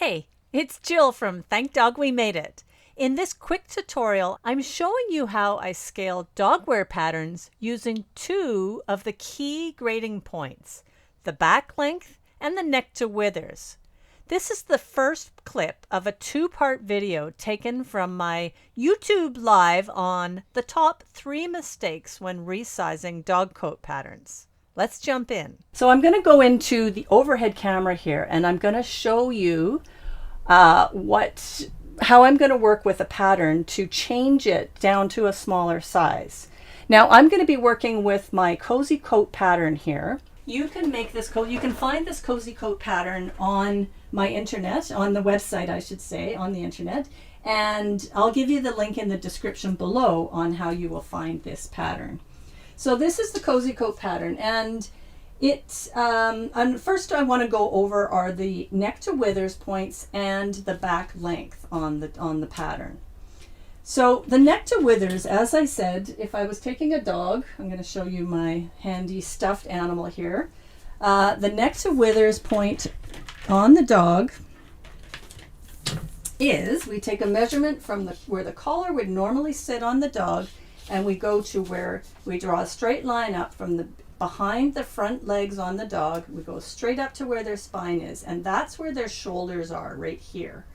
Hey, it's Jill from Thank Dog We Made It. In this quick tutorial, I'm showing you how I scale dogwear patterns using two of the key grading points, the back length and the neck to withers. This is the first clip of a two-part video taken from my YouTube live on the top 3 mistakes when resizing dog coat patterns. Let's jump in. So I'm going to go into the overhead camera here and I'm going to show you how I'm going to work with a pattern to change it down to a smaller size. Now I'm going to be working with my cozy coat pattern here. You can make this coat, you can find this cozy coat pattern on my internet, on the website I should say, on the internet, and I'll give you the link in the description below on how you will find this pattern. So this is the cozy coat pattern, and first I want to go over are the neck to withers points and the back length on the pattern. So the neck to withers, as I said, if I was taking a dog, I'm going to show you my handy stuffed animal here. The neck to withers point on the dog is, we take a measurement from where the collar would normally sit on the dog, and we go to where we draw a straight line up from behind the front legs on the dog. We go straight up to where their spine is, and that's where their shoulders are, right here.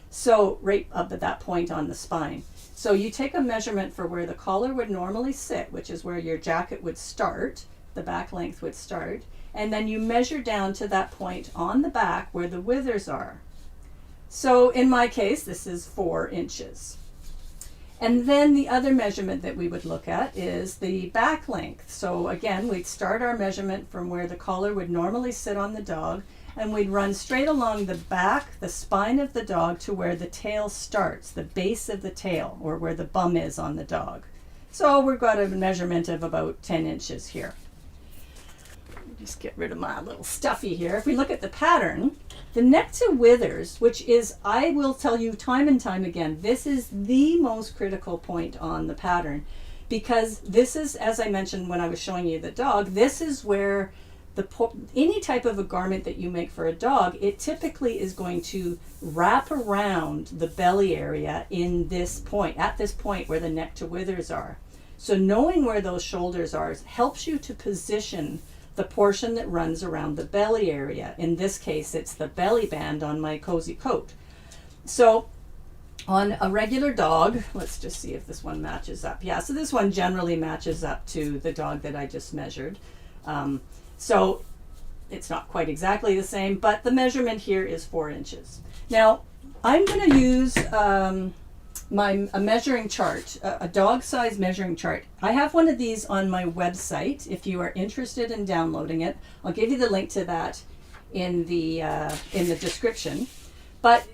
So right up at that point on the spine. So you take a measurement for where the collar would normally sit, which is where your jacket would start, the back length would start, and then you measure down to that point on the back where the withers are. So in my case, this is 4 inches. And then the other measurement that we would look at is the back length. So again, we'd start our measurement from where the collar would normally sit on the dog, and we'd run straight along the back, the spine of the dog, to where the tail starts, the base of the tail, or where the bum is on the dog. So we've got a measurement of about 10 inches here. Just get rid of my little stuffy here. If we look at the pattern, the neck to withers, which is, I will tell you time and time again, this is the most critical point on the pattern, because this is, as I mentioned when I was showing you the dog, this is where any type of a garment that you make for a dog, it typically is going to wrap around the belly area in this point, at this point where the neck to withers are. So knowing where those shoulders are helps you to position the portion that runs around the belly area. In this case, it's the belly band on my cozy coat. So on a regular dog, let's just see if this one matches up. Yeah, so this one generally matches up to the dog that I just measured. So it's not quite exactly the same, but the measurement here is 4 inches. Now, I'm going to use a measuring chart, a dog size measuring chart. I have one of these on my website. If you are interested in downloading it, I'll give you the link to that in the description. But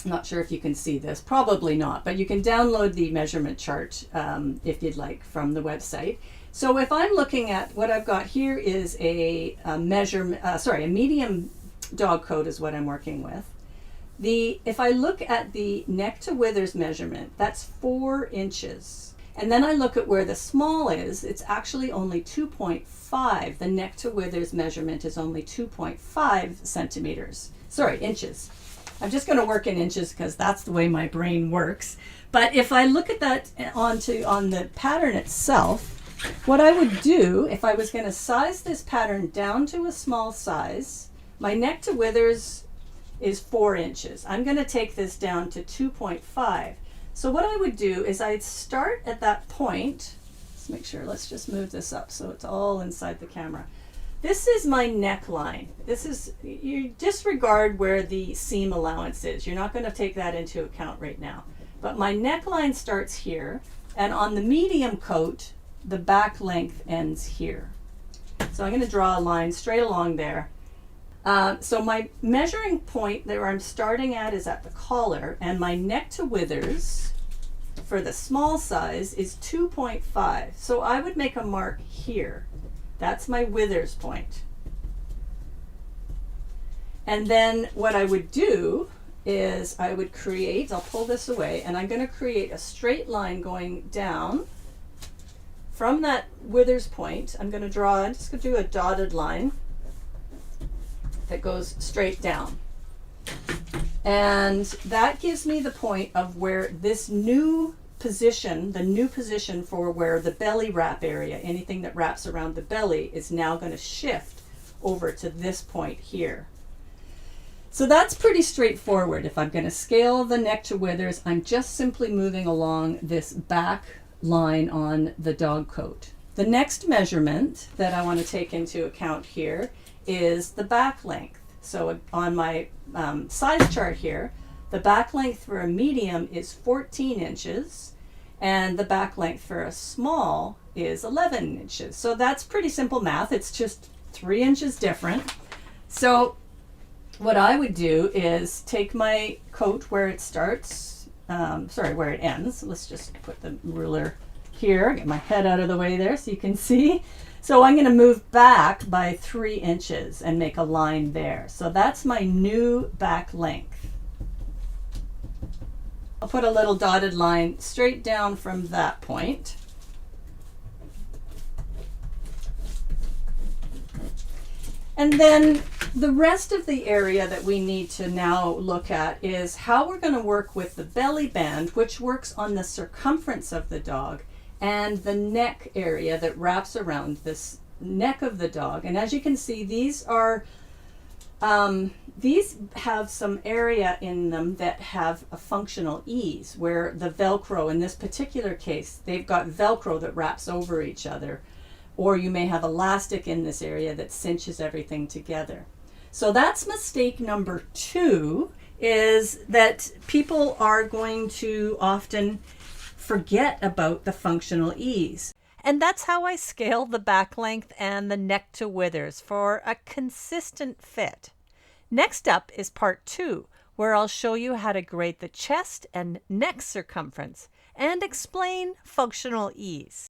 I'm not sure if you can see this, probably not, but you can download the measurement chart if you'd like from the website. So if I'm looking at what I've got here is a medium dog coat is what I'm working with. If I look at the neck to withers measurement, that's 4 inches. And then I look at where the small is, it's actually only 2.5. The neck to withers measurement is only 2.5 inches. I'm just going to work in inches because that's the way my brain works. But if I look at that on the pattern itself, what I would do if I was going to size this pattern down to a small size, my neck to withers is 4 inches. I'm going to take this down to 2.5. So what I would do is I'd start at that point. Let's make sure, let's just move this up so it's all inside the camera. This is my neckline. You disregard where the seam allowance is. You're not going to take that into account right now. But my neckline starts here, and on the medium coat, the back length ends here. So I'm going to draw a line straight along there. So my measuring point where I'm starting at is at the collar, and my neck to withers for the small size is 2.5. So I would make a mark here. That's my withers point. And then what I would do is I would create, I'll pull this away, and I'm going to create a straight line going down from that withers point. I'm just going to do a dotted line that goes straight down. And that gives me the point of where this new position, the new position for where the belly wrap area, anything that wraps around the belly, is now going to shift over to this point here. So that's pretty straightforward. If I'm going to scale the neck to withers, I'm just simply moving along this back line on the dog coat. The next measurement that I want to take into account here is the back length. So on my size chart here, the back length for a medium is 14 inches and the back length for a small is 11 inches. So that's pretty simple math. It's just 3 inches different. So what I would do is take my coat where it starts, where it ends. Let's just put the ruler here, get my head out of the way there so you can see. So I'm going to move back by 3 inches and make a line there. So that's my new back length. I'll put a little dotted line straight down from that point. And then the rest of the area that we need to now look at is how we're going to work with the belly band, which works on the circumference of the dog, and the neck area that wraps around this neck of the dog. And as you can see, these have some area in them that have a functional ease, where the Velcro, in this particular case, they've got Velcro that wraps over each other, or you may have elastic in this area that cinches everything together. So that's mistake number 2, is that people are going to often forget about the functional ease. And that's how I scale the back length and the neck to withers for a consistent fit. Next up is part 2, where I'll show you how to grade the chest and neck circumference and explain functional ease.